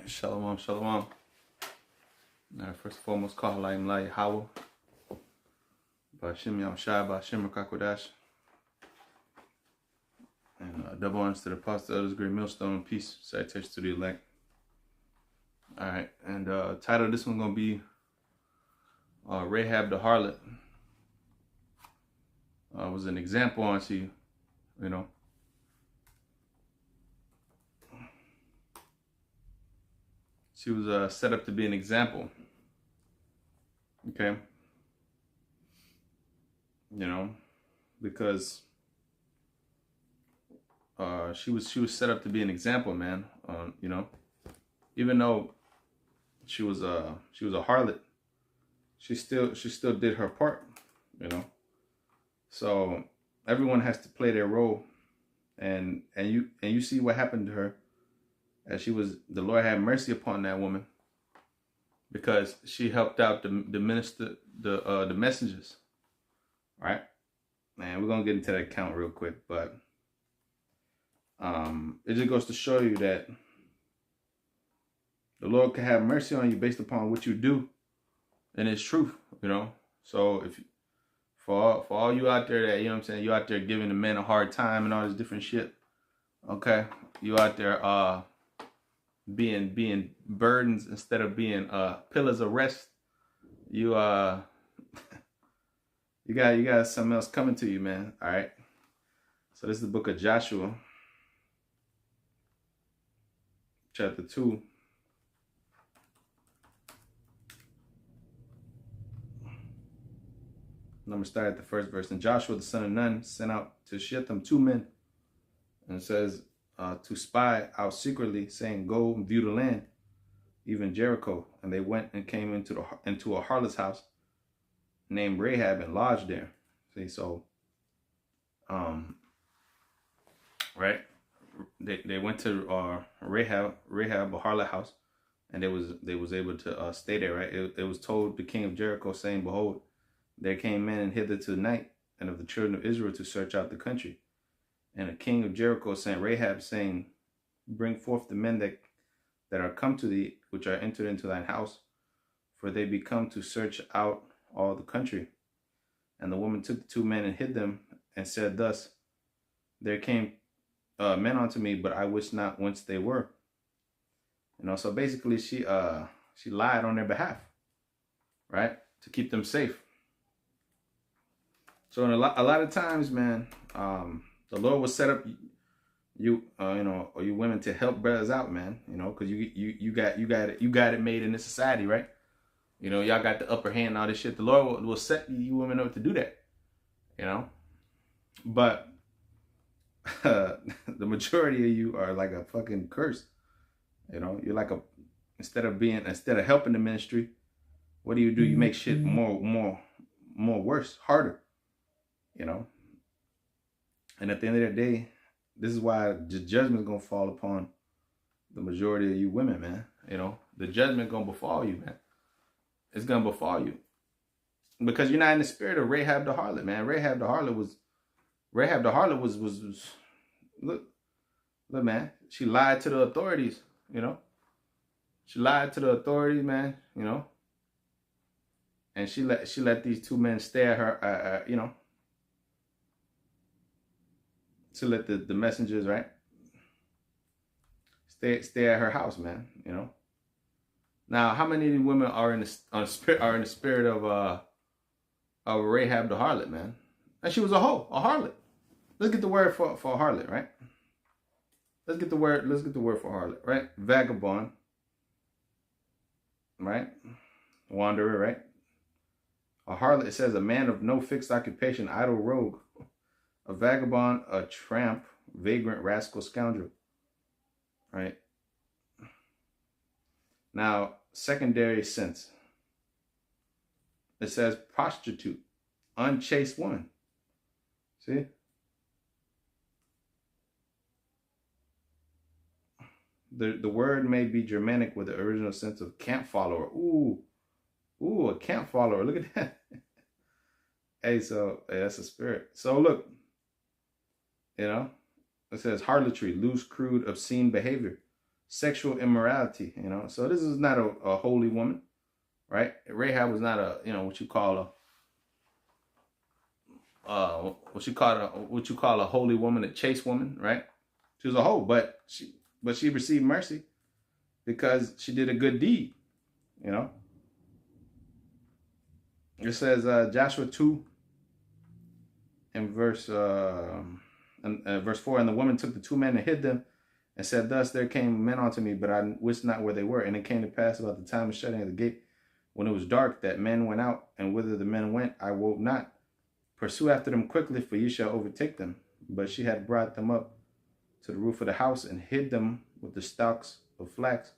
Shalom, shalom. First and foremost, Kahalayim La Yahweh. Ba'Shem Yahushua, Ba'Shem Rakakodash. And double honors to the apostle, elders, great millstone, and peace. Salutations to the elect. Alright, and title of this one going to be Rahab the Harlot. Was an example onto you, you know. She was set up to be an example. Okay. You know, because she was set up to be an example, man. You know, even though she was a harlot, she still did her part, you know. So everyone has to play their role, and you see what happened to her. As the Lord had mercy upon that woman, because she helped out the minister, the messengers, right? And we're gonna get into that account real quick, but it just goes to show you that the Lord can have mercy on you based upon what you do, and it's truth, you know. So if for all you out there that, you know what I'm saying, you out there giving the men a hard time and all this different shit, okay, you out there being burdens instead of being pillars of rest, you got something else coming to you, man. All right, so this is the book of Joshua, chapter 2. I'm gonna start at the first verse. And Joshua the son of Nun sent out to Shittim 2 men, and it says, to spy out secretly, saying, "Go and view the land, even Jericho." And they went and came into a harlot's house named Rahab and lodged there. See, so right, they went to Rahab, a harlot house, and they was able to stay there. Right, it was told the king of Jericho, saying, "Behold, there came men hither to the night, and of the children of Israel to search out the country." And the king of Jericho sent Rahab, saying, "Bring forth the men that are come to thee, which are entered into thine house, for they be come to search out all the country." And the woman took the 2 men and hid them, and said thus, "There came men unto me, but I wist not whence they were." You know, so basically she lied on their behalf, right, to keep them safe. So in a lot of times, man, the Lord will set up you know, or you women to help brothers out, man. You know, because you got it made in this society, right? You know, y'all got the upper hand and all this shit. The Lord will set you women up to do that, you know. But the majority of you are like a fucking curse. You know, you're like instead of helping the ministry, what do? You make shit more worse, harder, you know. And at the end of the day, this is why the judgment is going to fall upon the majority of you women, man. You know, the judgment going to befall you, man. It's going to befall you. Because you're not in the spirit of Rahab the harlot, man. Rahab the harlot was look, man. She lied to the authorities, you know. She lied to the authorities, man, you know. And she let these 2 men stare at her, you know. To let the messengers, right, stay at her house, man. You know. Now, how many women are in the spirit of Rahab the harlot, man? And she was a harlot. Let's get the word for harlot, right? Let's get the word for harlot, right? Vagabond, right? Wanderer, right? A harlot, it says, a man of no fixed occupation, idle rogue. A vagabond, a tramp, vagrant, rascal, scoundrel. Right? Now, secondary sense. It says prostitute, unchaste woman. See? The word may be Germanic with the original sense of camp follower. Ooh, a camp follower. Look at that. Hey, so that's a spirit. So look. You know, it says harlotry, loose, crude, obscene behavior. sexual immorality, you know. So this is not a holy woman, right? Rahab was not a, you know, what you call a holy woman, a chaste woman, right? She was a hoe, but she received mercy because she did a good deed, you know. It says Joshua 2 and verse 4, and the woman took the two men and hid them and said, thus there came men unto me, but I wist not where they were. And it came to pass about the time of shutting of the gate, when it was dark, that men went out, and whither the men went, I wot not. Pursue after them quickly, for ye shall overtake them. But she had brought them up to the roof of the house and hid them with the stalks of flax,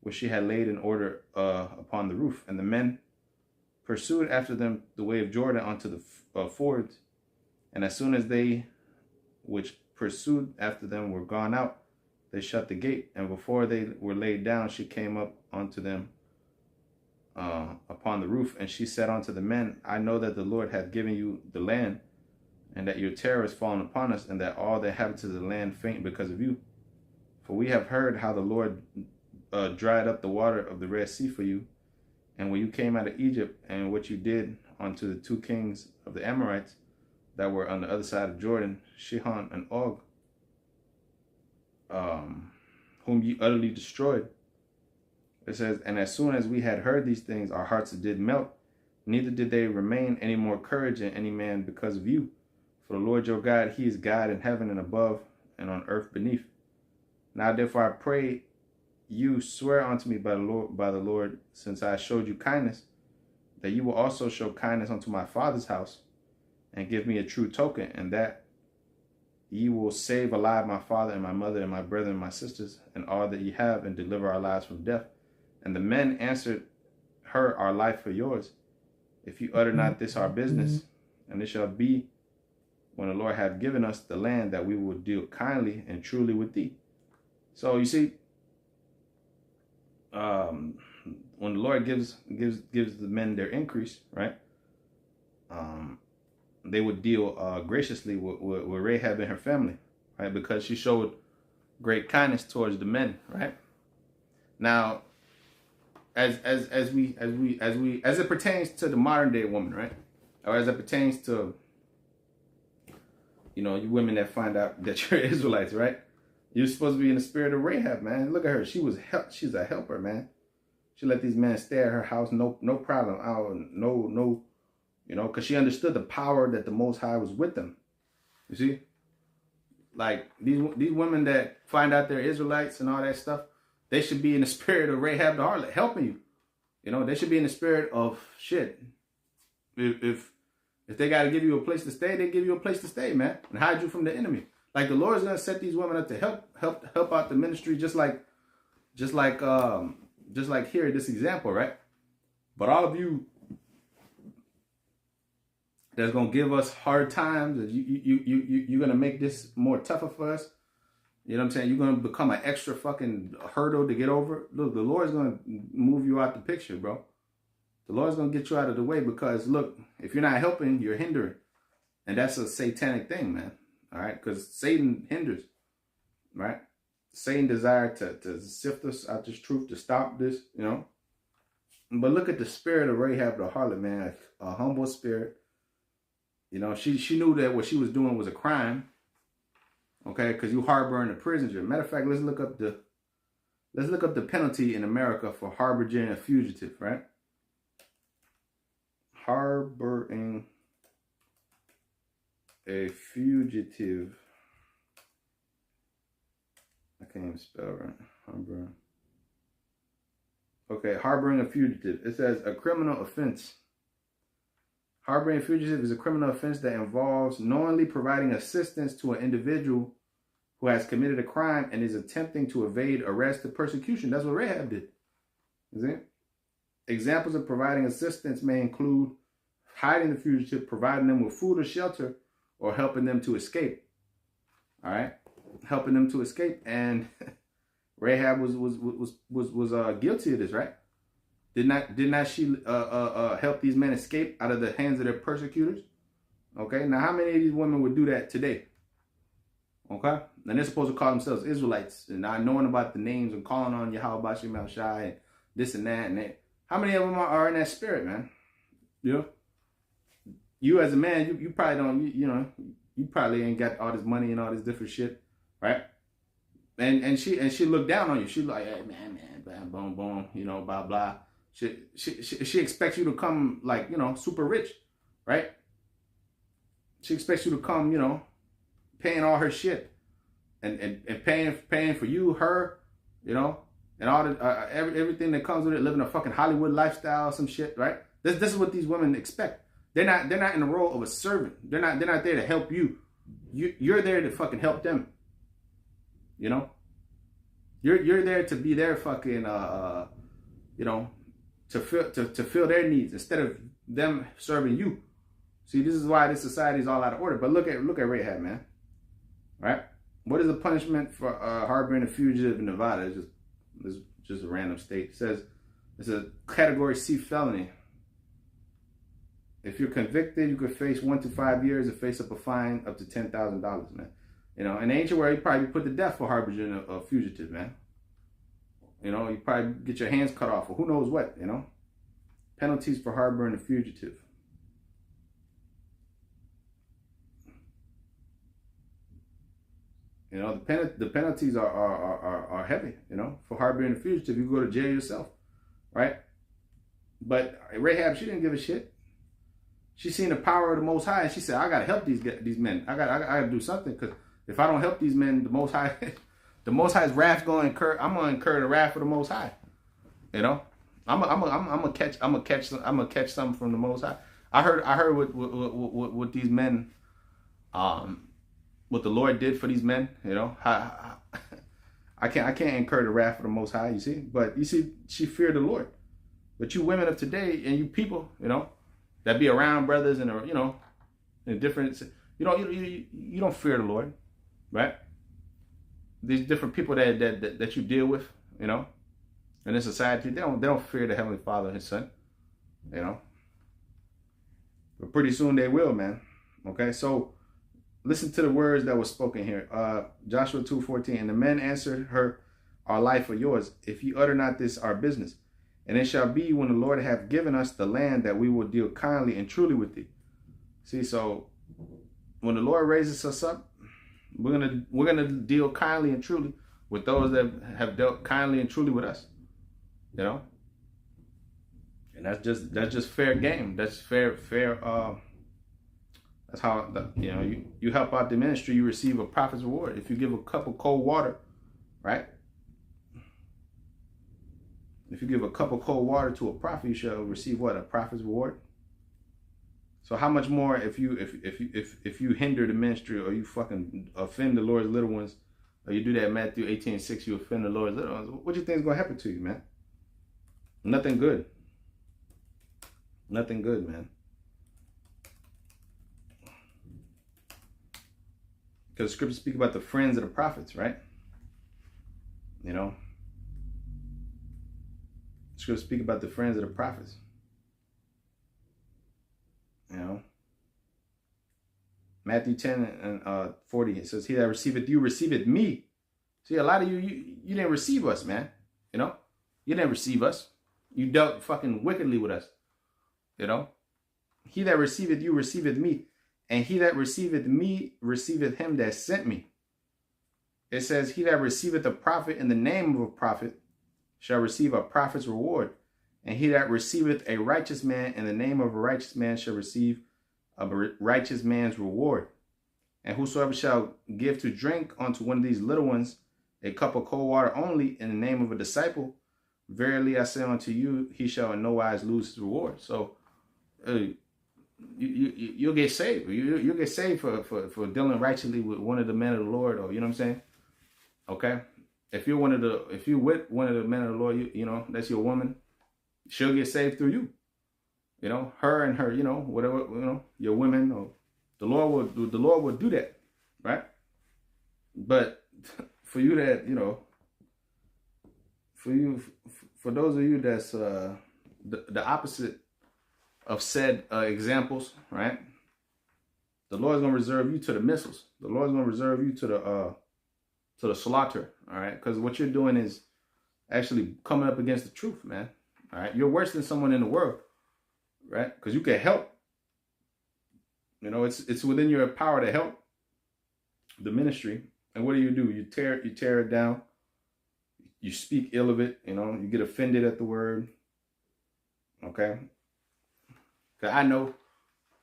which she had laid in order upon the roof. And the men pursued after them the way of Jordan unto the fords. And as soon as they which pursued after them were gone out, they shut the gate. And before they were laid down, she came up unto them upon the roof. And she said unto the men, I know that the Lord hath given you the land, and that your terror is fallen upon us, and that all the inhabitants of the land faint because of you. For we have heard how the Lord dried up the water of the Red Sea for you, and when you came out of Egypt, and what you did unto the two kings of the Amorites that were on the other side of Jordan, Sihon and Og, whom ye utterly destroyed. It says, and as soon as we had heard these things, our hearts did melt, neither did they remain any more courage in any man because of you. For the Lord your God, he is God in heaven and above, and on earth beneath. Now therefore I pray you, swear unto me by the Lord, since I showed you kindness, that you will also show kindness unto my father's house, and give me a true token, and that ye will save alive my father and my mother and my brethren and my sisters, and all that ye have, and deliver our lives from death. And the men answered her, our life for yours, if you utter not this our business. And it shall be, when the Lord hath given us the land, that we will deal kindly and truly with thee. So you see, when the Lord gives the men their increase, right? They would deal graciously with Rahab and her family, right? Because she showed great kindness towards the men, right? Now, as it pertains to the modern day woman, right? Or as it pertains to, you know, you women that find out that you're Israelites, right? You're supposed to be in the spirit of Rahab, man. Look at her. She's a helper, man. She let these men stay at her house, no problem. No, you know, because she understood the power that the Most High was with them. You see? Like, these women that find out they're Israelites and all that stuff, they should be in the spirit of Rahab the harlot, helping you. You know, they should be in the spirit of shit. If they got to give you a place to stay, they give you a place to stay, man, and hide you from the enemy. Like, the Lord's gonna set these women up to help out the ministry, just like here this example, right? But all of you that's gonna give us hard times, that you're gonna make this more tougher for us. You know what I'm saying? You're gonna become an extra fucking hurdle to get over. Look, the Lord's gonna move you out the picture, bro. The Lord's gonna get you out of the way, because look, if you're not helping, you're hindering, and that's a satanic thing, man. All right, because Satan hinders, right? Satan desired to sift us out this truth, to stop this, you know. But look at the spirit of Rahab the harlot, man. A humble spirit. You know, she knew that what she was doing was a crime. Okay, because you harboring a prisoner. Matter of fact, let's look up the penalty in America for harboring a fugitive, right? Harboring a fugitive. I can't even spell right. Harboring. Okay, harboring a fugitive. It says a criminal offense. Harboring a fugitive is a criminal offense that involves knowingly providing assistance to an individual who has committed a crime and is attempting to evade arrest or persecution. That's what Rahab did. Is it? Examples of providing assistance may include hiding the fugitive, providing them with food or shelter, or helping them to escape. All right, helping them to escape. And Rahab was guilty of this, right? Did not she help these men escape out of the hands of their persecutors? Okay, now how many of these women would do that today? Okay? And they're supposed to call themselves Israelites and not knowing about the names and calling on Yahweh Shem Shai and this and that and that. How many of them are in that spirit, man? You know? You as a man, you probably don't, you probably ain't got all this money and all this different shit, right? And she looked down on you. She like, hey, man, bam, boom, boom, blah, blah. She expects you to come like, super rich, right? She expects you to come, paying all her shit and paying for you, her, and all the everything that comes with it, living a fucking Hollywood lifestyle, some shit, right? This is what these women expect. They're not in the role of a servant. They're not there to help you. You're there to fucking help them. You're there to be their fucking to fill their needs instead of them serving you. See, this is why this society is all out of order. But look at Rahab, man. Right? What is the punishment for harboring a fugitive in Nevada? It's just a random state. It says it's a category C felony. If you're convicted, you could face 1 to 5 years and face up a fine up to $10,000, man. In the ancient world, you probably put to death for harboring a fugitive, man. You probably get your hands cut off or who knows what, Penalties for harboring a fugitive. The penalties are heavy, for harboring a fugitive. You go to jail yourself, right? But Rahab, she didn't give a shit. She seen the power of the Most High, and she said, "I gotta help these men. I gotta do something, because if I don't help these men, the Most High, the Most High's wrath going to incur. I'm gonna incur the wrath of the Most High. I'm gonna catch something from the Most High. I heard what these men, what the Lord did for these men. I can't incur the wrath of the Most High. You see, but you see, she feared the Lord. But you women of today and you people, that be around brothers and in different, you don't fear the Lord, right? These different people that you deal with, in this society, they don't fear the Heavenly Father and His Son, But pretty soon they will, man. Okay, so listen to the words that were spoken here. Joshua 2:14, and the men answered her, "Our life or yours, if you utter not this our business. And it shall be when the Lord hath given us the land that we will deal kindly and truly with thee." See, so when the Lord raises us up, we're gonna deal kindly and truly with those that have dealt kindly and truly with us. And that's just fair game. That's fair. That's how you help out the ministry, you receive a prophet's reward. If you give a cup of cold water, right? If you give a cup of cold water to a prophet, you shall receive what? A prophet's reward. So how much more if you hinder the ministry, or you fucking offend the Lord's little ones, or you do that Matthew 18:6, you offend the Lord's little ones, what do you think is gonna happen to you, man? Nothing good. Nothing good, man. Because the scriptures speak about the friends of the prophets, right? Scriptures speak about the friends of the prophets. Matthew 10 and 40, it says, "He that receiveth you, receiveth me." See, a lot of you didn't receive us, man. You didn't receive us. You dealt fucking wickedly with us. He that receiveth you, receiveth me. And he that receiveth me, receiveth him that sent me. It says, "He that receiveth a prophet in the name of a prophet shall receive a prophet's reward. And he that receiveth a righteous man in the name of a righteous man shall receive a righteous man's reward. And whosoever shall give to drink unto one of these little ones a cup of cold water only in the name of a disciple, verily I say unto you, he shall in no wise lose his reward." So you'll get saved. You'll get saved for dealing righteously with one of the men of the Lord, or you know what I'm saying? Okay? If you're with one of the men of the Lord, that's your woman, she'll get saved through you. Her and her, whatever, your women, or the Lord will do that, right? But for you that, for those of you that's the opposite of said examples, right? The Lord's gonna reserve you to the missiles. The Lord's gonna reserve you to the slaughter. All right, because what you're doing is actually coming up against the truth, man. All right, you're worse than someone in the world, right? Because you can help. You know, it's within your power to help the ministry. And what do? You tear it down. You speak ill of it. You know, you get offended at the word. Okay. Because I know,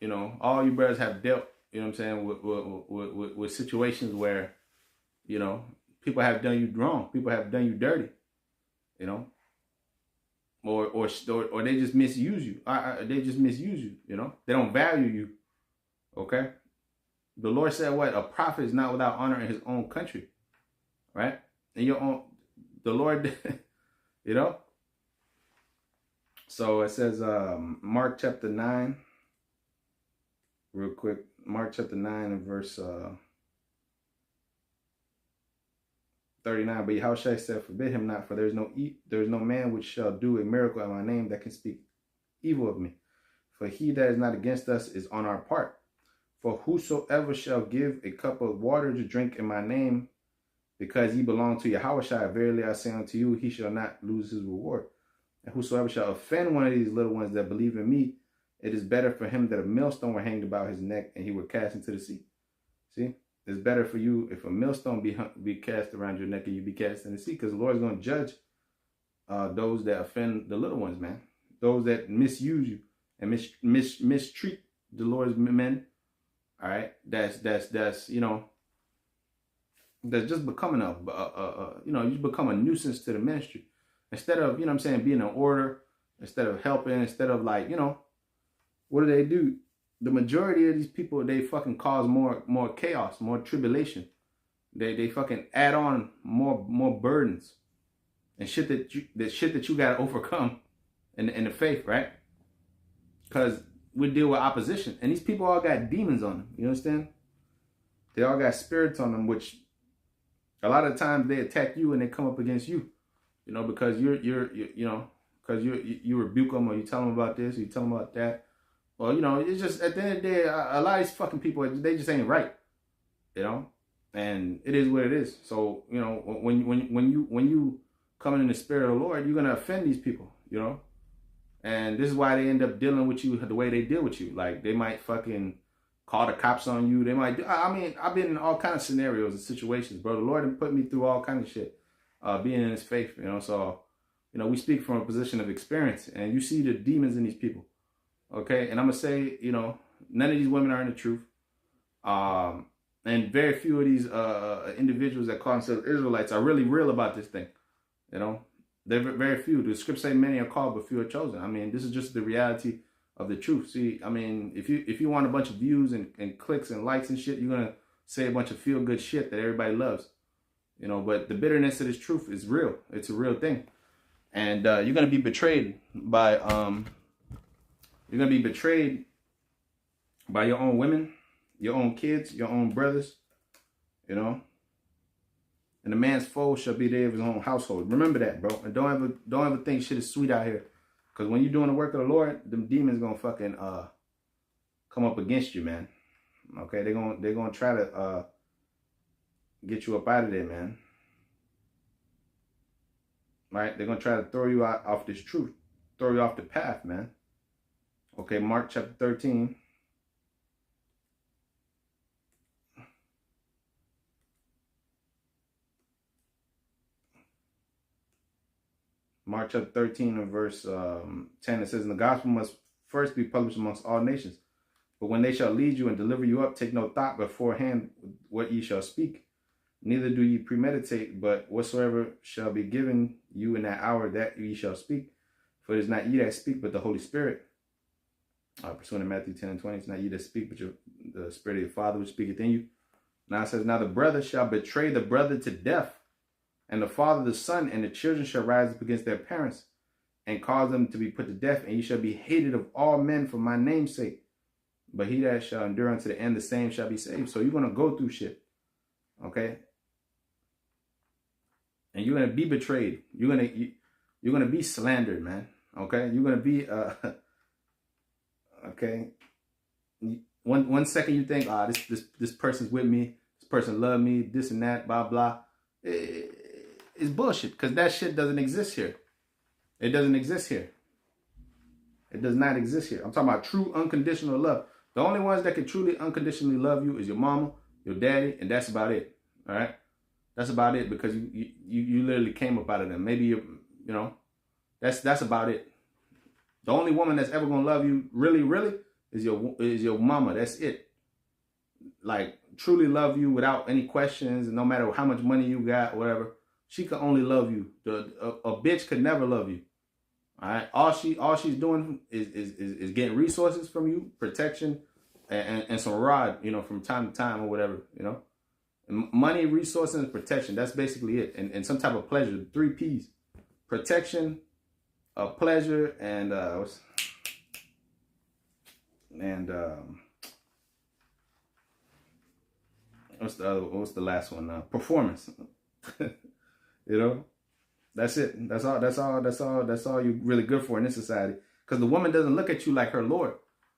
you know, all you brothers have dealt, you know what I'm saying, with situations where, you know, people have done you wrong. People have done you dirty, you know, or they just misuse you. They just misuse you, you know. They don't value you, okay? The Lord said what? A prophet is not without honor in his own country, right? In your own, the Lord, you know. So it says, Mark chapter 9, real quick. Mark chapter 9 and verse 39. But Yahushua said, forbid him not, for there is no man which shall do a miracle in my name that can speak evil of me. For he that is not against us is on our part. For whosoever shall give a cup of water to drink in my name, because ye belong to Yahushua, verily I say unto you, he shall not lose his reward. And whosoever shall offend one of these little ones that believe in me, it is better for him that a millstone were hanged about his neck and he were cast into the sea. See? It's better for you if a millstone be cast around your neck and you be cast in the sea, because the Lord is going to judge those that offend the little ones, man. Those that misuse you and mistreat the Lord's men. All right? That's you know, that's just becoming you know, you become a nuisance to the ministry. Instead of, you know what I'm saying, being an order, instead of helping, instead of like, you know, what do? The majority of these people, they fucking cause more chaos, more tribulation. They fucking add on more burdens and shit that you gotta overcome in the faith, right? Because we deal with opposition, and these people all got demons on them. You understand? They all got spirits on them, which a lot of times they attack you and they come up against you. You know, because you know, because you rebuke them or you tell them about this, or you tell them about that. Well, you know, it's just at the end of the day, a lot of these fucking people, they just ain't right. You know, and it is what it is. So, you know, when you come in the spirit of the Lord, you're gonna offend these people. You know, and this is why they end up dealing with you the way they deal with you. Like they might fucking call the cops on you. They might. I mean, I've been in all kinds of scenarios and situations, bro. The Lord put me through all kinds of shit. Being in his faith, you know, so, you know, we speak from a position of experience, and you see the demons in these people, okay? And I'm going to say, you know, none of these women are in the truth, and very few of these individuals that call themselves Israelites are really real about this thing, you know? They're very few. The scripture say many are called, but few are chosen. I mean, this is just the reality of the truth. See, I mean, if you want a bunch of views and clicks and likes and shit, you're going to say a bunch of feel-good shit that everybody loves. You know, but the bitterness of this truth is real. It's a real thing. And you're going to be betrayed by, your own women, your own kids, your own brothers, you know. And a man's foe shall be there of his own household. Remember that, bro. And don't ever think shit is sweet out here. Because when you're doing the work of the Lord, them demons going to fucking come up against you, man. Okay, they're gonna try to get you up out of there, man. Right? They're going to try to throw you out off this truth. Throw you off the path, man. Okay, Mark chapter 13. Mark chapter 13 and verse 10, it says, and the gospel must first be published amongst all nations. But when they shall lead you and deliver you up, take no thought beforehand what ye shall speak. Neither do ye premeditate, but whatsoever shall be given you in that hour, that ye shall speak. For it is not ye that speak, but the Holy Spirit. Pursuant to Matthew 10 and 20, it's not ye that speak, but the Spirit of your Father which speaketh in you. Now it says, now the brother shall betray the brother to death, and the father the son, and the children shall rise up against their parents, and cause them to be put to death, and ye shall be hated of all men for my name's sake. But he that shall endure unto the end, the same shall be saved. So you're going to go through shit. Okay? And you're going to be betrayed. You're going to be slandered, man. Okay? You're going to be, okay? one second you think, this person's with me, this person love me, this and that, blah blah. It's bullshit, because that shit doesn't exist here. It doesn't exist here. It does not exist here. I'm talking about true unconditional love. The only ones that can truly unconditionally love you is your mama, your daddy, and that's about it. All right, that's about it, because you literally came up out of them. Maybe you know, that's about it. The only woman that's ever gonna love you really, really is your mama. That's it. Like, truly love you without any questions, and no matter how much money you got, whatever, she can only love you. A bitch could never love you. All right, all she's doing is getting resources from you, protection, and some rod, you know, from time to time or whatever, you know. Money, resources, and protection. That's basically it. And some type of pleasure. 3 P's: protection, pleasure, and what's the last one? Performance. You know, that's it. That's all you're really good for in this society. Because the woman doesn't look at you like her lord.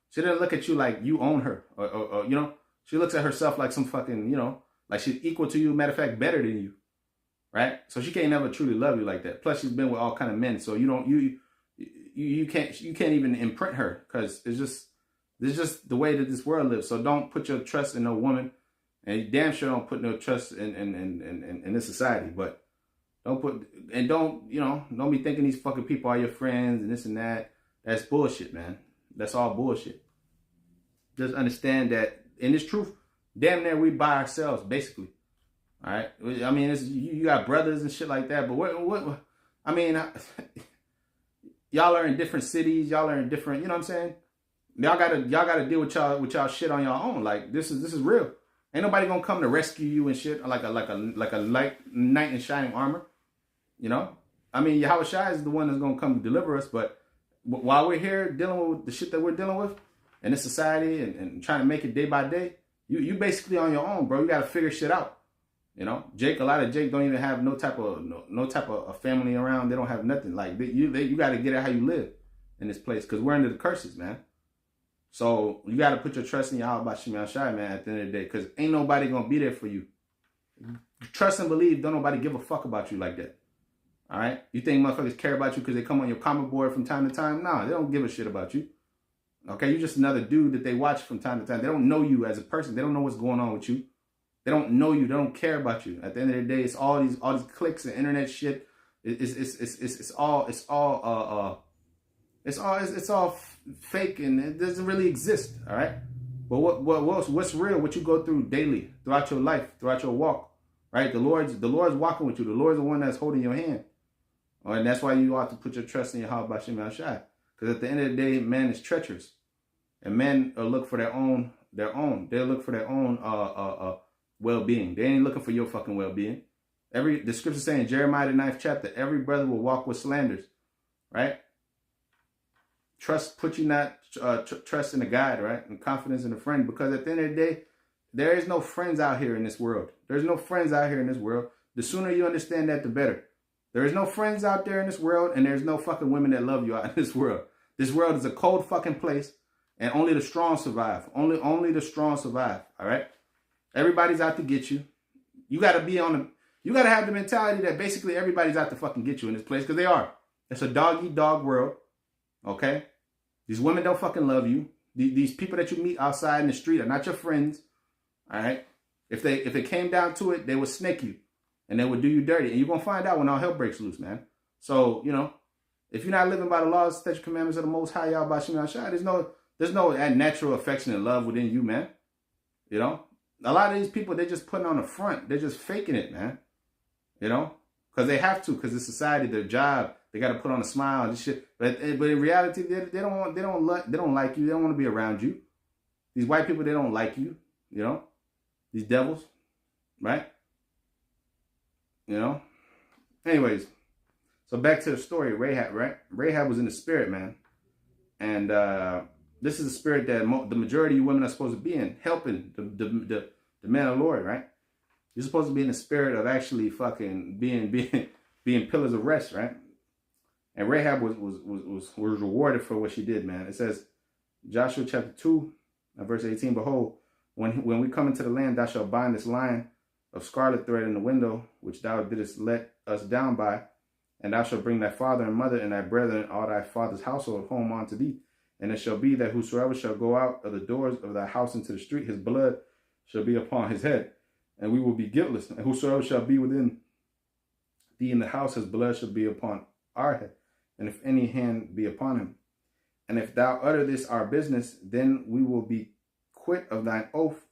She doesn't look at you like you own her, or you know. She looks at herself like some fucking, you know, like she's equal to you. Matter of fact, better than you, right? So she can't never truly love you like that. Plus, she's been with all kind of men, so you can't even imprint her, because it's just the way that this world lives. So don't put your trust in no woman, and you damn sure don't put no trust in this society. But don't be thinking these fucking people are your friends and this and that. That's bullshit, man. That's all bullshit. Just understand that in this truth, damn near we by ourselves, basically. All right. I mean, you got brothers and shit like that, but what? I mean, y'all are in different cities. Y'all are in different. You know what I'm saying? Y'all gotta deal with y'all shit on your own. Like, this is real. Ain't nobody gonna come to rescue you and shit like a light knight in shining armor. You know? I mean, Yahweh Shai is the one that's gonna come to deliver us, but while we're here dealing with the shit that we're dealing with in this society and trying to make it day by day, you basically on your own, bro. You gotta figure shit out. You know, a lot of Jake don't even have no type of a family around. They don't have nothing. Like, you got to get at how you live in this place, because we're under the curses, man. So you got to put your trust in Yahweh Shai, Shai, man, at the end of the day, because ain't nobody gonna be there for you. Trust and believe. Don't nobody give a fuck about you like that. All right, you think motherfuckers care about you because they come on your comment board from time to time? Nah, they don't give a shit about you. Okay, you're just another dude that they watch from time to time. They don't know you as a person. They don't know what's going on with you. They don't know you. They don't care about you. At the end of the day, it's all these clicks and internet shit. It's all fake, and it doesn't really exist. All right. But what's real? What you go through daily, throughout your life, throughout your walk, right? The Lord's walking with you. The Lord's the one that's holding your hand, and that's why you ought to put your trust in Yahweh Shai. Because at the end of the day, man is treacherous, and men look for their own. They look for their own well-being. They ain't looking for your fucking well-being. The scripture saying in Jeremiah the 9th chapter, every brother will walk with slanders, right? Put you not trust in a guide, right? And confidence in a friend, because at the end of the day, there is no friends out here in this world. There's no friends out here in this world. The sooner you understand that, the better. There is no friends out there in this world, and there's no fucking women that love you out in this world. This world is a cold fucking place, and only the strong survive. Only the strong survive, all right? Everybody's out to get you. You got to have the mentality that basically everybody's out to fucking get you in this place, because they are. It's a dog-eat-dog world, okay? These women don't fucking love you. These people that you meet outside in the street are not your friends, all right? If it came down to it, they would snake you, and they would do you dirty, and you're going to find out when all hell breaks loose, man. So, you know, if you're not living by the laws, statutes, commandments of the Most High, Yahweh Shai, there's no natural affection and love within you, man. You know? A lot of these people, they're just putting on the front. They're just faking it, man. You know? Because they have to, because it's society, their job. They got to put on a smile and shit. But in reality, they don't like you. They don't want to be around you. These white people, they don't like you. You know? These devils. Right? You know? Anyways. So back to the story, Rahab, right? Rahab was in the spirit, man. And this is the spirit that the majority of you women are supposed to be in, helping the man of the Lord, right? You're supposed to be in the spirit of actually fucking being pillars of rest, right? And Rahab was rewarded for what she did, man. It says, Joshua chapter 2, Verse 18, behold, when we come into the land, thou shalt bind this line of scarlet thread in the window, which thou didst let us down by, and thou shalt bring thy father and mother and thy brethren, all thy father's household, home unto thee. And it shall be that whosoever shall go out of the doors of thy house into the street, his blood shall be upon his head, and we will be guiltless. And whosoever shall be within thee in the house, his blood shall be upon our head, and if any hand be upon him. And if thou utter this our business, then we will be quit of thine oath,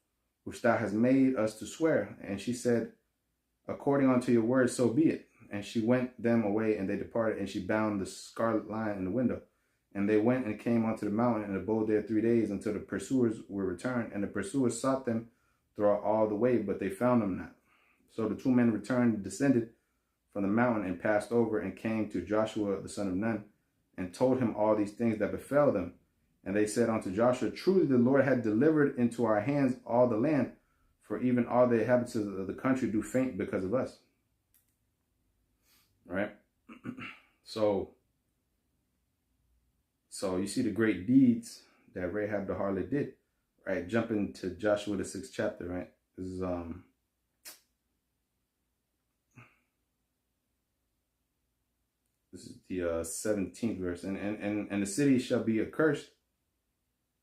which thou hast made us to swear. And she said, according unto your word, so be it. And she went them away, and they departed, and she bound the scarlet line in the window. And they went and came unto the mountain, and abode there 3 days, until the pursuers were returned. And the pursuers sought them throughout all the way, but they found them not. So the 2 men returned and descended from the mountain, and passed over, and came to Joshua the son of Nun, and told him all these things that befell them. And they said unto Joshua, truly the Lord had delivered into our hands all the land, for even all the inhabitants of the country do faint because of us. All right? So you see the great deeds that Rahab the harlot did, right? Jumping to Joshua the 6th chapter, right? This is the 17th verse. And the city shall be accursed,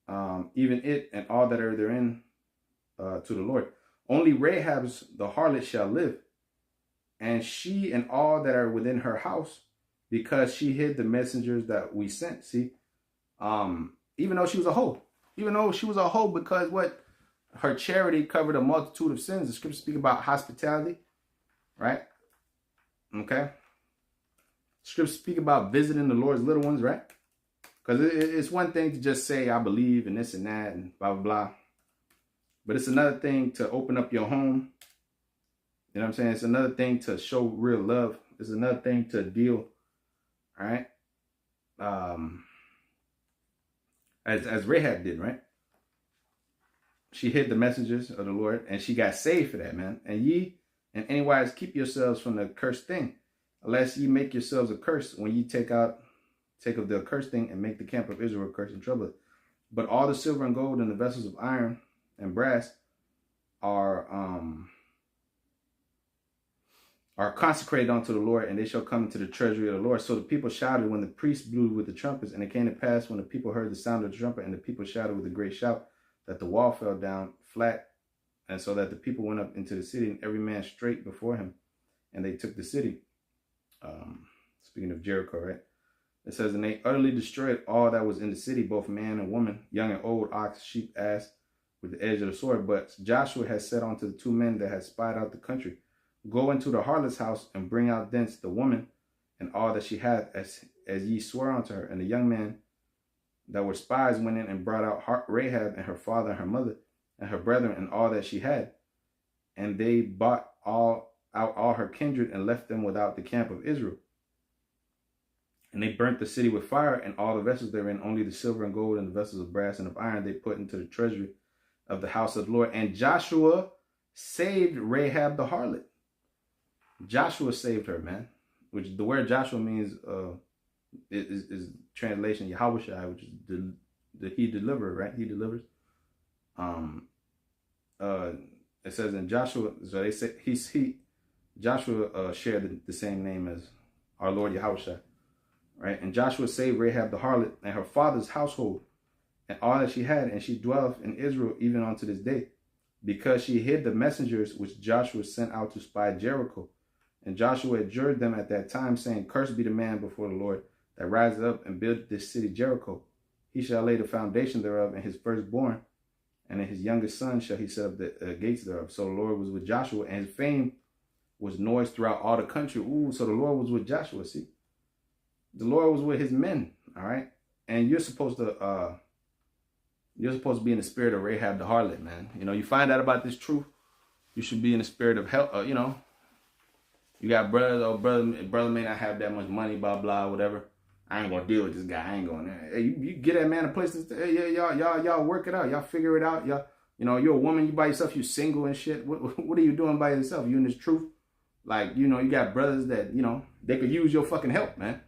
even it and all that are therein, to the Lord. Only Rahab's the harlot shall live, and she and all that are within her house, because she hid the messengers that we sent. See, even though she was a hoe, because what? Her charity covered a multitude of sins. The scriptures speak about hospitality, right? Okay. Scriptures speak about visiting the Lord's little ones, right? Because it's one thing to just say, I believe, and this and that, and blah, blah, blah. But it's another thing to open up your home. You know what I'm saying? It's another thing to show real love. It's another thing to deal, all right? As Rahab did, right? She hid the messengers of the Lord, and she got saved for that, man. And ye, in any wise, keep yourselves from the accursed thing, unless ye make yourselves accursed when ye take of the accursed thing, and make the camp of Israel accursed and troubled. But all the silver and gold and the vessels of iron and brass are consecrated unto the Lord, and they shall come into the treasury of the Lord. So the people shouted when the priests blew with the trumpets. And it came to pass, when the people heard the sound of the trumpet, and the people shouted with a great shout, that the wall fell down flat, and so that the people went up into the city, and every man straight before him, and they took the city. Speaking of Jericho, right? It says, and they utterly destroyed all that was in the city, both man and woman, young and old, ox, sheep, ass, with the edge of the sword. But Joshua had said unto the 2 men that had spied out the country, go into the harlot's house, and bring out thence the woman and all that she hath, as ye swore unto her. And the young men that were spies went in and brought out Rahab and her father and her mother and her brethren and all that she had. And they bought all her kindred, and left them without the camp of Israel. And they burnt the city with fire, and all the vessels therein, only the silver and gold and the vessels of brass and of iron, they put into the treasury of the house of the Lord. And Joshua saved Rahab the harlot. Joshua saved her, man. Which the word Joshua means is translation Yahushua, which is he delivered, right? He delivers. It says in Joshua, so they say Joshua shared the same name as our Lord Yahushua, right? And Joshua saved Rahab the harlot and her father's household and all that she had, and she dwelleth in Israel even unto this day, because she hid the messengers which Joshua sent out to spy Jericho. And Joshua adjured them at that time, saying, cursed be the man before the Lord that riseth up and buildeth this city Jericho. He shall lay the foundation thereof, and his firstborn, and in his youngest son shall he set up the gates thereof. So the Lord was with Joshua, and his fame was noised throughout all the country. Ooh, so the Lord was with Joshua, see? The Lord was with his men, all right? And you're supposed to be in the spirit of Rahab the harlot, man. You know, you find out about this truth, you should be in the spirit of help, you know. You got brothers, brother may not have that much money, blah, blah, whatever. I ain't gonna deal with this guy. I ain't going there. Hey, you get that man a place to stay. Hey, y'all work it out. Y'all figure it out. Y'all, you know, you're a woman, you by yourself, you single and shit. What are you doing by yourself? You in this truth? Like, you know, you got brothers that, you know, they could use your fucking help, man.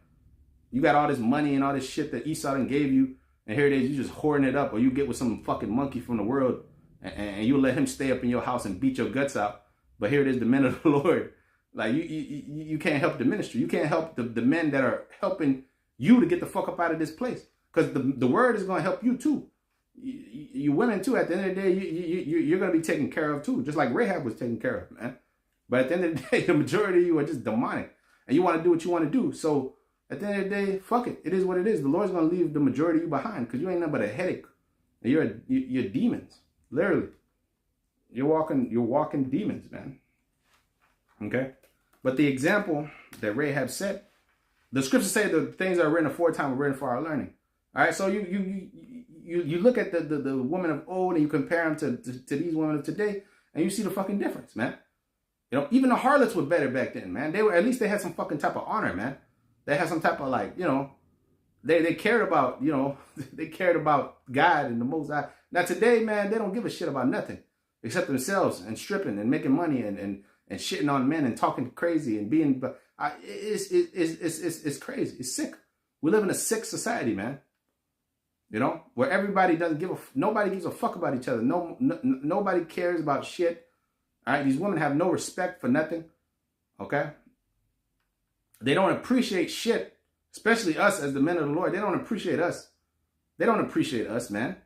You got all this money and all this shit that Esau done gave you. And here it is, you just hoarding it up, or you get with some fucking monkey from the world, and you let him stay up in your house and beat your guts out. But here it is, the men of the Lord. Like, you can't help the ministry. You can't help the men that are helping you to get the fuck up out of this place. Because the word is going to help you too. You women too, at the end of the day, you're going to be taken care of too. Just like Rahab was taken care of, man. But at the end of the day, the majority of you are just demonic. And you want to do what you want to do. So at the end of the day, fuck it. It is what it is. The Lord's going to leave the majority of you behind. Because you ain't nothing but a headache. And you're demons. Literally. You're walking demons, man. Okay? But the example that Rahab set, the scriptures say the things that are written aforetime are written for our learning. All right, so you look at the women of old and you compare them to these women of today, and you see the fucking difference, man. You know, even the harlots were better back then, man. At least they had some fucking type of honor, man. They had some type of, like, you know, they cared about, you know, they cared about God and the Most High. Now today, man, they don't give a shit about nothing except themselves and stripping and making money and shitting on men and talking crazy and being, it's crazy. It's sick. We live in a sick society, man. You know, where everybody nobody gives a fuck about each other. Nobody cares about shit. All right. These women have no respect for nothing. Okay. They don't appreciate shit, especially us as the men of the Lord. They don't appreciate us. They don't appreciate us, man.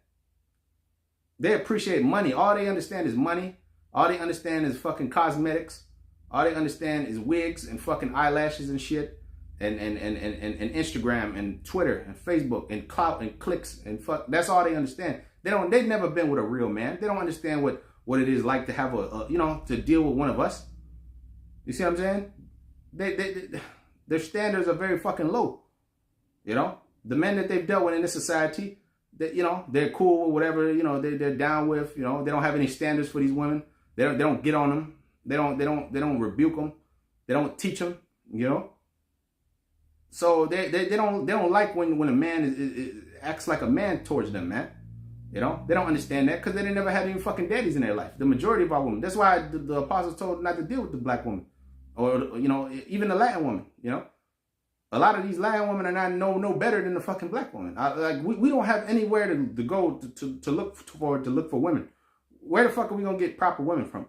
They appreciate money. All they understand is money. All they understand is fucking cosmetics. All they understand is wigs and fucking eyelashes and shit. And Instagram and Twitter and Facebook and clout and clicks and fuck. That's all they understand. They've never been with a real man. They don't understand what it is like to have to deal with one of us. You see what I'm saying? Their standards are very fucking low. You know, the men that they've dealt with in this society, that, you know, they're cool with whatever, you know, they're down with, you know, they don't have any standards for these women. They don't get on them. They don't rebuke them. They don't teach them, you know. So they don't like when a man acts like a man towards them, man. You know, they don't understand that because they didn't never have any fucking daddies in their life. The majority of our women. That's why the apostles told not to deal with the black woman, or, you know, even the Latin woman. You know, a lot of these Latin women are not no better than the fucking black woman. We don't have anywhere to go to look for women. Where the fuck are we gonna get proper women from?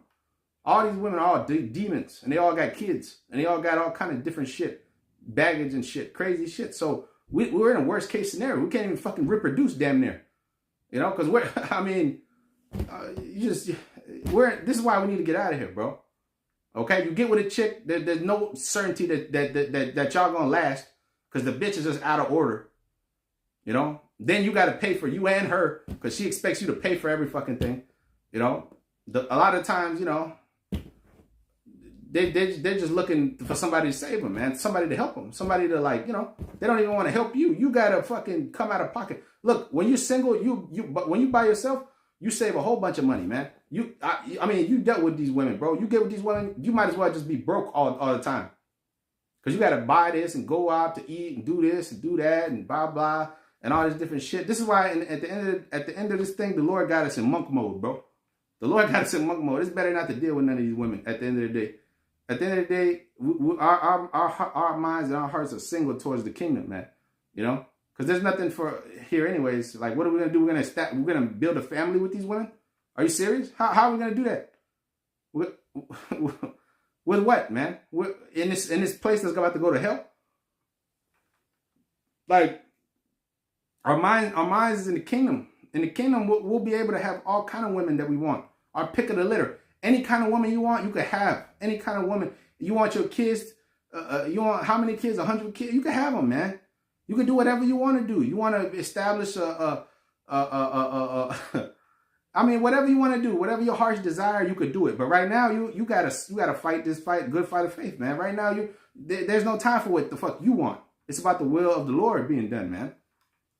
All these women are all demons, and they all got kids, and they all got all kind of different shit. Baggage and shit, crazy shit. So we're in a worst case scenario. We can't even fucking reproduce damn near, you know, because this is why we need to get out of here, bro. Okay, you get with a chick, there's no certainty that y'all gonna last because the bitch is just out of order, you know. Then you got to pay for you and her because she expects you to pay for every fucking thing, you know. A lot of times, you know, they're just looking for somebody to save them, man. Somebody to help them. Somebody to, like, you know, they don't even want to help you. You got to fucking come out of pocket. Look, when you're single, but when you by yourself, you save a whole bunch of money, man. I mean, you dealt with these women, bro. You get with these women, you might as well just be broke all the time. Because you got to buy this and go out to eat and do this and do that and blah, blah, and all this different shit. This is why at the end of this thing, the Lord got us in monk mode, bro. The Lord got us in monk mode. It's better not to deal with none of these women at the end of the day. At the end of the day, our minds and our hearts are single towards the kingdom, man. You know, because there's nothing for here anyways. Like, what are we gonna do? We're gonna build a family with these women? Are you serious? How are we gonna do that? With what, man? In this place that's about to go to hell? Like, our minds is in the kingdom. In the kingdom, we'll be able to have all kind of women that we want. Our pick of the litter. Any kind of woman you want, you could have. Any kind of woman. You want your kids, you want how many kids? 100 kids? You can have them, man. You can do whatever you want to do. You want to establish I mean, whatever you want to do, whatever your heart's desire, you could do it. But right now, you gotta fight this fight, good fight of faith, man. Right now, there's no time for what the fuck you want. It's about the will of the Lord being done, man.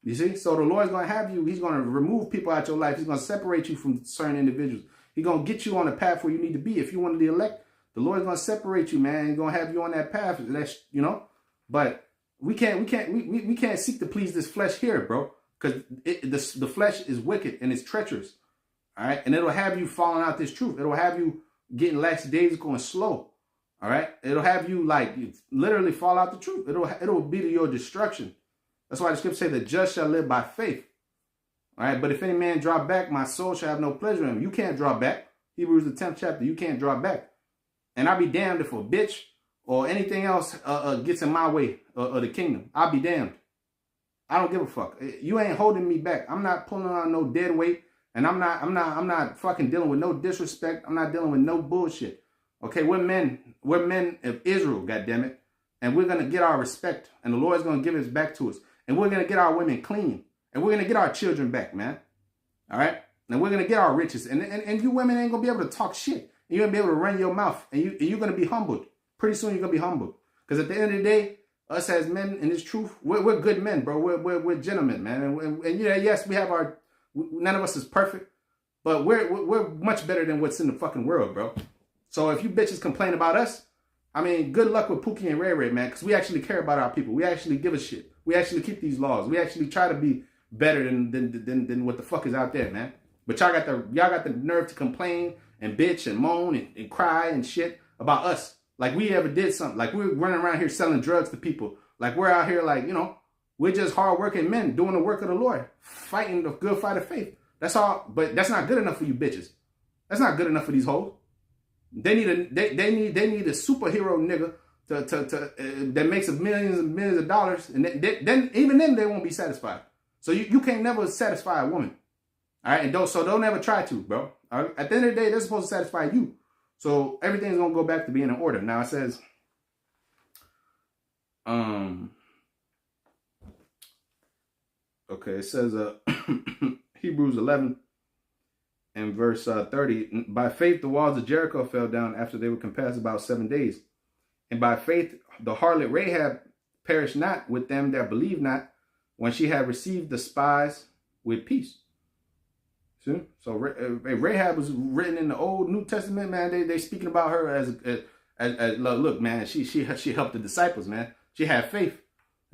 You see? So the Lord's gonna have you. He's gonna remove people out your life. He's gonna separate you from certain individuals. He's going to get you on the path where you need to be. If you want to be elect, the Lord's going to separate you, man. He's going to have you on that path. That's, you know, but we can't seek to please this flesh here, bro. Because the flesh is wicked and it's treacherous. All right. And it'll have you falling out this truth. It'll have you getting lackadaisical and slow. All right. It'll have you literally fall out the truth. It'll be to your destruction. That's why the scripture say the just shall live by faith. All right, but if any man draw back, my soul shall have no pleasure in him. You can't draw back. Hebrews the 10th chapter, you can't draw back. And I'll be damned if a bitch or anything else gets in my way of the kingdom. I'll be damned. I don't give a fuck. You ain't holding me back. I'm not pulling on no dead weight, and I'm not fucking dealing with no disrespect. I'm not dealing with no bullshit. Okay, we're men of Israel, goddammit. And we're gonna get our respect, and the Lord's gonna give it back to us. And we're gonna get our women clean. And we're gonna get our children back, man. All right? And we're gonna get our riches. And you women ain't gonna be able to talk shit. And you're gonna be able to run your mouth. And you're gonna be humbled. Pretty soon you're gonna be humbled. Because at the end of the day, us as men in this truth, we're good men, bro. We're gentlemen, man. And yeah, yes, we have none of us is perfect, but we're much better than what's in the fucking world, bro. So if you bitches complain about us, I mean, good luck with Pookie and Ray Ray, man, because we actually care about our people. We actually give a shit. We actually keep these laws. We actually try to be better than what the fuck is out there, man. But y'all got the nerve to complain and bitch and moan and cry and shit about us. Like we ever did something. Like we're running around here selling drugs to people. Like we're out here like, we're just hardworking men doing the work of the Lord, fighting the good fight of faith. That's all. But that's not good enough for you bitches. That's not good enough for these hoes. They need a superhero nigga that makes millions and millions of dollars, and then even then they won't be satisfied. So you can't never satisfy a woman, all right? And don't ever try to, bro. All right? At the end of the day, they're supposed to satisfy you. So everything's gonna go back to being in order. Now it says, okay, it says Hebrews 11. In verse 30, by faith the walls of Jericho fell down after they were compassed about 7 days. And by faith the harlot Rahab perished not with them that believed not, when she had received the spies with peace. See? So Rahab was written in the Old New Testament, man. They speaking about her as look, man, she helped the disciples, man. She had faith,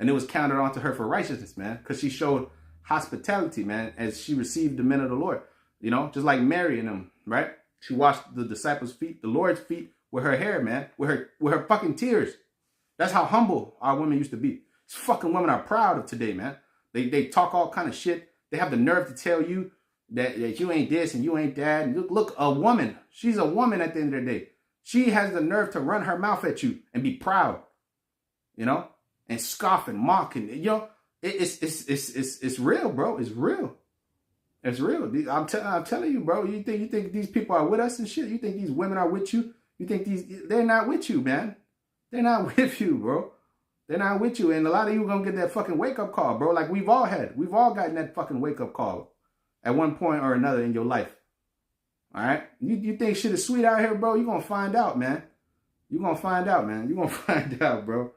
and it was counted onto her for righteousness, man, because she showed hospitality, man, as she received the men of the Lord. Just like Mary and them, right? She washed the disciples' feet, the Lord's feet, with her hair, man, with her fucking tears. That's how humble our women used to be. These fucking women are proud of today, man. They talk all kind of shit. They have the nerve to tell you that you ain't this and you ain't that. And look, a woman. She's a woman at the end of the day. She has the nerve to run her mouth at you and be proud, and scoff and mock and it's real, bro. It's real. It's real. I'm telling you, bro. You think these people are with us and shit? You think these women are with you? You think they're not with you, man? They're not with you, bro. They're not with you. And a lot of you are gonna get that fucking wake up call, bro. Like we've all gotten that fucking wake up call at one point or another in your life. All right? You think shit is sweet out here, bro? You're gonna find out, man. You're gonna find out, man. You're gonna find out, bro.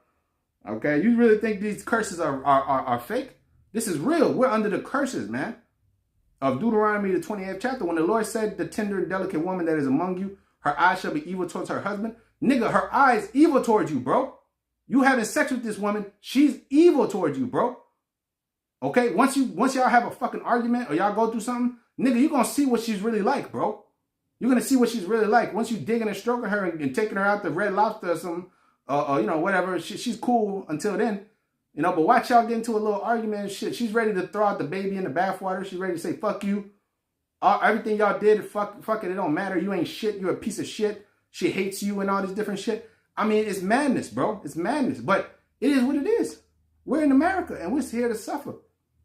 Okay? You really think these curses are fake? This is real. We're under the curses, man. Of Deuteronomy, the 28th chapter, when the Lord said, the tender and delicate woman that is among you, her eyes shall be evil towards her husband. Nigga, her eyes evil towards you, bro. You having sex with this woman, she's evil towards you, bro. Okay? Once y'all have a fucking argument or y'all go through something, nigga, you're gonna see what she's really like, bro. You're gonna see what she's really like. Once you digging and stroking her and taking her out to Red Lobster or something, whatever, she's cool until then. But watch y'all get into a little argument and shit. She's ready to throw out the baby in the bathwater. She's ready to say, fuck you. Everything y'all did, fuck it, it don't matter. You ain't shit. You're a piece of shit. She hates you and all this different shit. I mean, it's madness, bro. It's madness. But it is what it is. We're in America and we're here to suffer.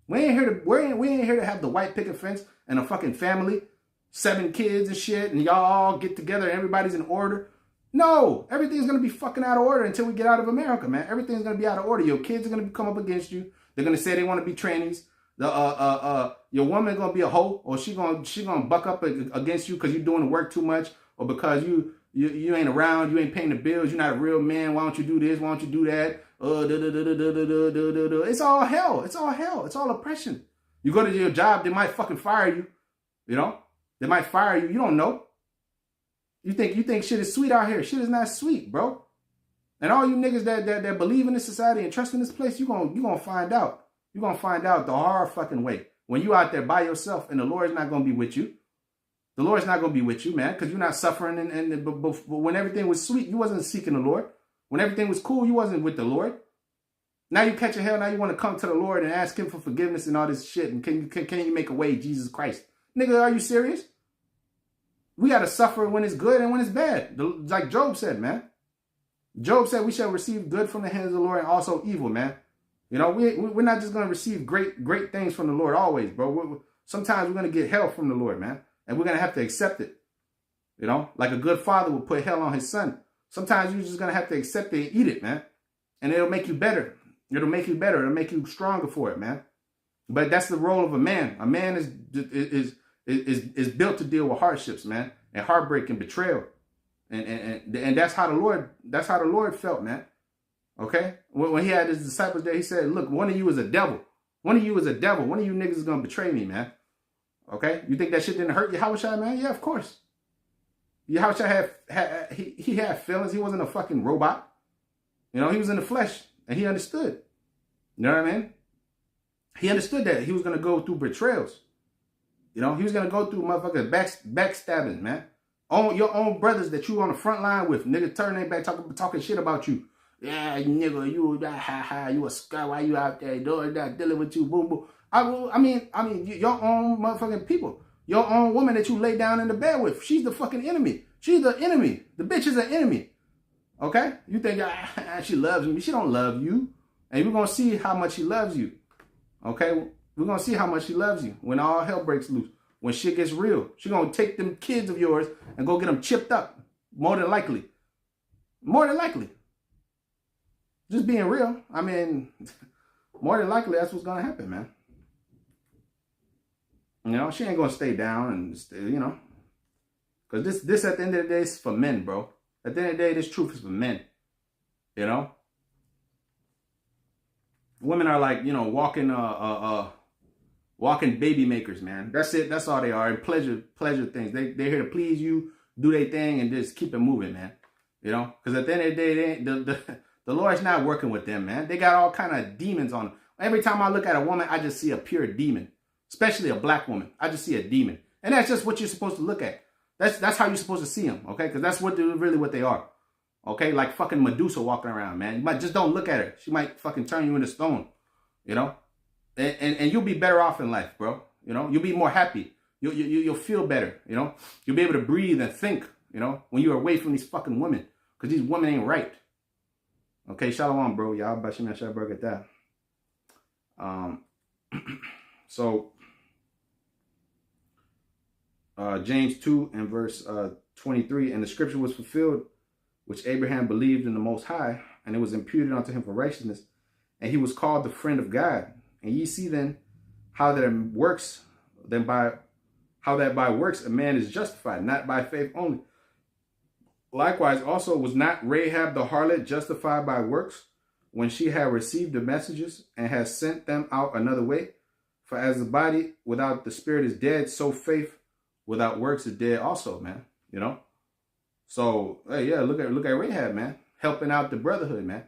We ain't here to have the white picket fence and a fucking family, 7 kids and shit, and y'all all get together and everybody's in order. No, everything's going to be fucking out of order until we get out of America, man. Everything's going to be out of order. Your kids are going to come up against you. They're going to say they want to be trannies. Your woman going to be a hoe, or she going to buck up against you because you're doing the work too much, or because you ain't around, you ain't paying the bills, you're not a real man. Why don't you do this? Why don't you do that? It's all hell. It's all hell. It's all oppression. You go to your job, they might fucking fire you. They might fire you. You don't know. You think shit is sweet out here. Shit is not sweet, bro. And all you niggas that believe in this society and trust in this place, you gonna find out. You're gonna find out the hard fucking way. When you out there by yourself and the Lord's not gonna be with you. The Lord's not gonna be with you, man, because you're not suffering. But when everything was sweet, you wasn't seeking the Lord. When everything was cool, you wasn't with the Lord. Now you catching hell. Now you want to come to the Lord and ask him for forgiveness and all this shit. And can you make a way, Jesus Christ? Nigga, are you serious? We got to suffer when it's good and when it's bad. Like Job said, man. Job said we shall receive good from the hands of the Lord and also evil, man. You know, we're not just going to receive great things from the Lord always, bro. Sometimes we're going to get hell from the Lord, man. And we're going to have to accept it. You know, like a good father would put hell on his son. Sometimes you're just going to have to accept it and eat it, man. And it'll make you better. It'll make you better. It'll make you stronger for it, man. But that's the role of a man. A man is built to deal with hardships, man, and heartbreak and betrayal. And that's how the Lord felt, man. Okay? When he had his disciples there, he said, look, one of you is a devil. One of you is a devil. One of you niggas is going to betray me, man. Okay? You think that shit didn't hurt Yahushua, man? Yeah, of course. Yahushua he had feelings. He wasn't a fucking robot. You know, he was in the flesh and he understood. You know what I mean? He understood that he was going to go through betrayals. You know, he was going to go through motherfuckers backstabbing, man. Your own brothers that you on the front line with, nigga, turn their back talking shit about you. Yeah, nigga, you a scar. Why you out there doing that, dealing with you, boom, boom. I mean, your own motherfucking people. Your own woman that you lay down in the bed with. She's the fucking enemy. She's the enemy. The bitch is an enemy. Okay? You think she loves me. She don't love you. And we're going to see how much she loves you. Okay? We're going to see how much she loves you when all hell breaks loose. When shit gets real. She's going to take them kids of yours and go get them chipped up. More than likely. More than likely. Just being real. I mean, more than likely that's what's going to happen, man. You know, she ain't going to stay down and, you know. Because this at the end of the day is for men, bro. At the end of the day, this truth is for men. You know? Women are like, you know, walking baby makers, man. That's it. That's all they are. And pleasure things. They're here to please you, do their thing, and just keep it moving, man. You know? Because at the end of the day, the Lord's not working with them, man. They got all kind of demons on them. Every time I look at a woman, I just see a pure demon. Especially a black woman. I just see a demon. And that's just what you're supposed to look at. That's how you're supposed to see them, okay? Because that's really what they are. Okay? Like fucking Medusa walking around, man. You might just don't look at her. She might fucking turn you into stone. You know? And you'll be better off in life, bro. You know? You'll be more happy. You'll feel better, you know? You'll be able to breathe and think, you know? When you're away from these fucking women. Because these women ain't right. Okay? Shalom, bro. Y'all bashim yashaberg at that. So... James 2 and verse 23, and the scripture was fulfilled, which Abraham believed in the Most High, and it was imputed unto him for righteousness, and he was called the friend of God. And ye see then how that by works a man is justified, not by faith only. Likewise also was not Rahab the harlot justified by works, when she had received the messages and had sent them out another way? For as the body without the spirit is dead, so faith without works is dead also, man. You know? So, hey, yeah, look at Rahab, man. Helping out the brotherhood, man.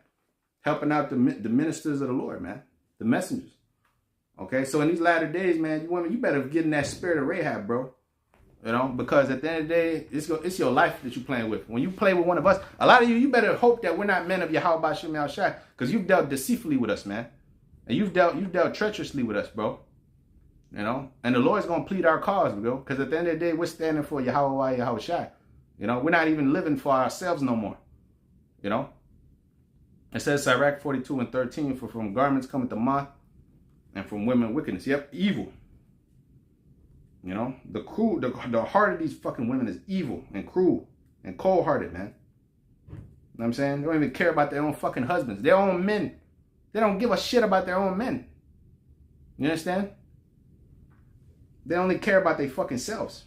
Helping out the ministers of the Lord, man. The messengers. Okay? So in these latter days, man, you women, you better get in that spirit of Rahab, bro. You know? Because at the end of the day, it's your life that you're playing with. When you play with one of us, a lot of you better hope that we're not men of Yahweh Shem Al Shai. Because you've dealt deceitfully with us, man. And you've dealt treacherously with us, bro. You know, and the Lord's going to plead our cause, bro. Because at the end of the day, we're standing for Yahweh, Yahweh Shai. You know, we're not even living for ourselves no more. You know, it says Sirach 42 and 13, for from garments cometh the moth, and from women wickedness. Yep, evil. You know, the heart of these fucking women is evil and cruel and cold-hearted, man. You know what I'm saying? They don't even care about their own fucking husbands, their own men. They don't give a shit about their own men. You understand? They only care about their fucking selves.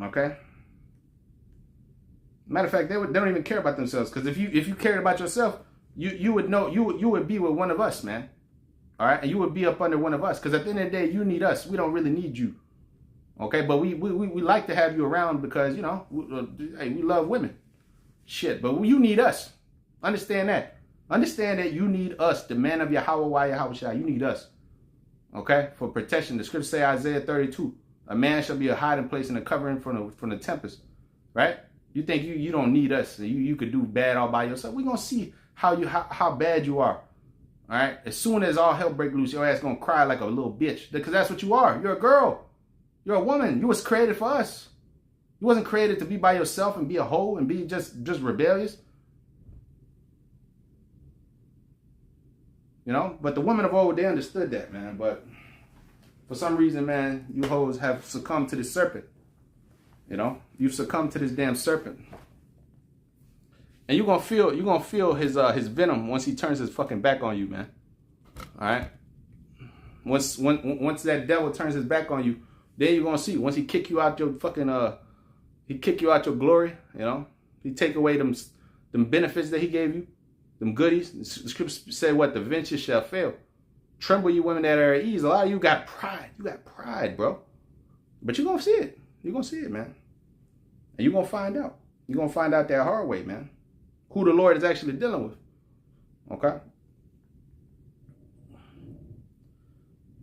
Okay? Matter of fact, they don't even care about themselves. Because if you cared about yourself, you would know, you would be with one of us, man. All right? And you would be up under one of us. Because at the end of the day, you need us. We don't really need you. Okay? But we like to have you around because, you know, we love women. Shit. But you need us. Understand that. Understand that you need us. The man of Yahweh, Yahweh Shai. You need us. Okay, for protection. The scriptures say Isaiah 32, a man shall be a hiding place and a covering from the tempest. Right? You think you don't need us. You could do bad all by yourself. We're going to see how bad you are. All right. As soon as all hell break loose, your ass gonna cry like a little bitch because that's what you are. You're a girl. You're a woman. You was created for us. You wasn't created to be by yourself and be a hoe and be just rebellious. You know. But the women of old, they understood that, man. But for some reason, man, you hoes have succumbed to this serpent. You know, you've succumbed to this damn serpent. And you're gonna feel his venom once he turns his fucking back on you, man. All right. Once that devil turns his back on you, then you're gonna see. Once he kick you out your fucking he kick you out your glory, you know. He take away them benefits that he gave you, them goodies. The scriptures say what? The venture shall fail. Tremble, you women that are at ease. A lot of you got pride. You got pride, bro. But you're gonna see it. You're gonna see it, man. And you're gonna find out. You're gonna find out that hard way, man. Who the Lord is actually dealing with. Okay?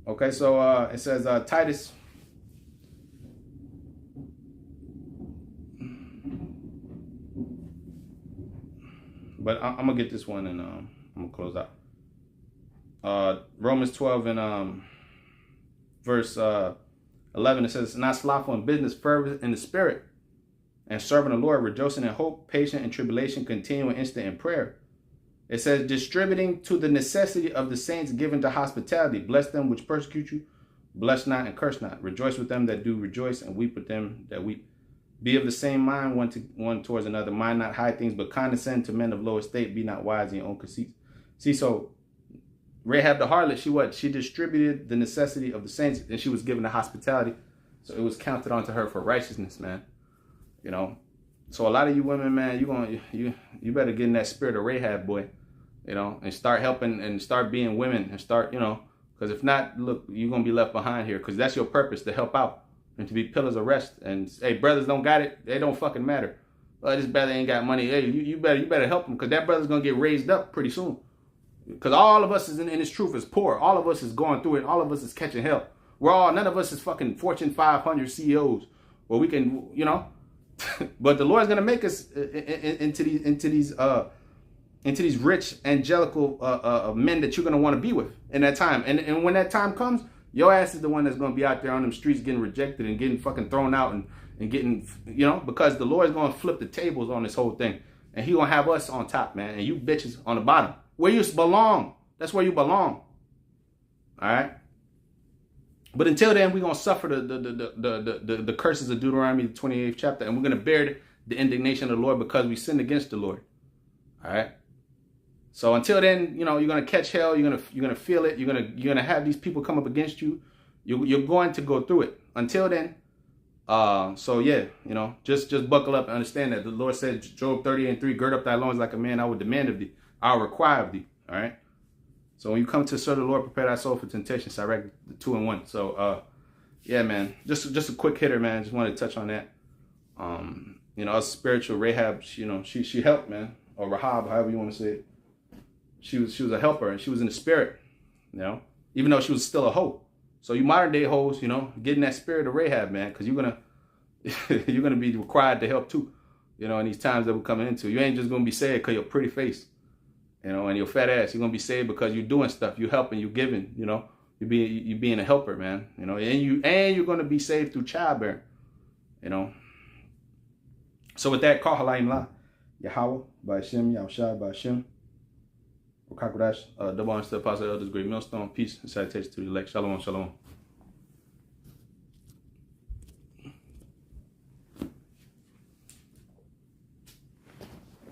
Okay, so it says Titus. But I'm going to get this one and I'm going to close out. Romans 12 and verse 11, it says, not slothful in business, fervent in the spirit, and serving the Lord, rejoicing in hope, patient in tribulation, continuing instant in prayer. It says, distributing to the necessity of the saints, given to hospitality. Bless them which persecute you. Bless not and curse not. Rejoice with them that do rejoice, and weep with them that weep. Be of the same mind one towards another. Mind not high things, but condescend to men of low estate. Be not wise in your own conceits. See, so Rahab the harlot, she distributed the necessity of the saints, and she was given the hospitality. So it was counted onto her for righteousness, man. You know, so a lot of you women, man, you better get in that spirit of Rahab, boy, you know, and start helping and start being women and start, you know, because if not, look, you're going to be left behind here because that's your purpose, to help out and to be pillars of rest. And hey, brothers don't got it. They don't fucking matter. This brother ain't got money. Hey, you better help him because that brother's going to get raised up pretty soon. Because all of us is in this truth is poor. All of us is going through it. All of us is catching hell. None of us is fucking Fortune 500 CEOs where we can, you know. But the Lord's gonna make us into these rich angelical men that you're gonna want to be with in that time. And when that time comes, your ass is the one that's gonna be out there on them streets getting rejected and getting fucking thrown out and getting, you know, because the Lord's gonna flip the tables on this whole thing, and He gonna have us on top, man, and you bitches on the bottom where you belong. That's where you belong. All right. But until then, we're going to suffer the curses of Deuteronomy, the 28th chapter, and we're going to bear the indignation of the Lord because we sinned against the Lord. All right. So until then, you know, you're going to catch hell. You're going to feel it. You're going to have these people come up against you. You're going to go through it. Until then, so yeah, you know, just buckle up and understand that the Lord said, Job 30:3, gird up thy loins like a man, I will demand of thee. I will require of thee. All right. So when you come to serve the Lord, prepare thy soul for temptation. Sirach 2:1. So yeah, man, just a quick hitter, man. Just wanted to touch on that. You know, us spiritual Rahab, you know, she helped, man, or Rahab, however you want to say it. She was a helper, and she was in the spirit, you know, even though she was still a hoe. So you modern day hoes, you know, get in that spirit of Rahab, man, because you're gonna be required to help too, you know, in these times that we're coming into. You ain't just gonna be saved because your pretty face, you know, and your fat ass. You're gonna be saved because you're doing stuff, you helping, you giving, you know, you being a helper, man, you know, and you're gonna be saved through childbearing, you know. So with that, call Halayim La, Yahweh, by Hashem, Yahushua, by Hashem, Okakodash, double honor to the apostle, elders, great millstone, peace and salutation to the elect. Shalom, shalom.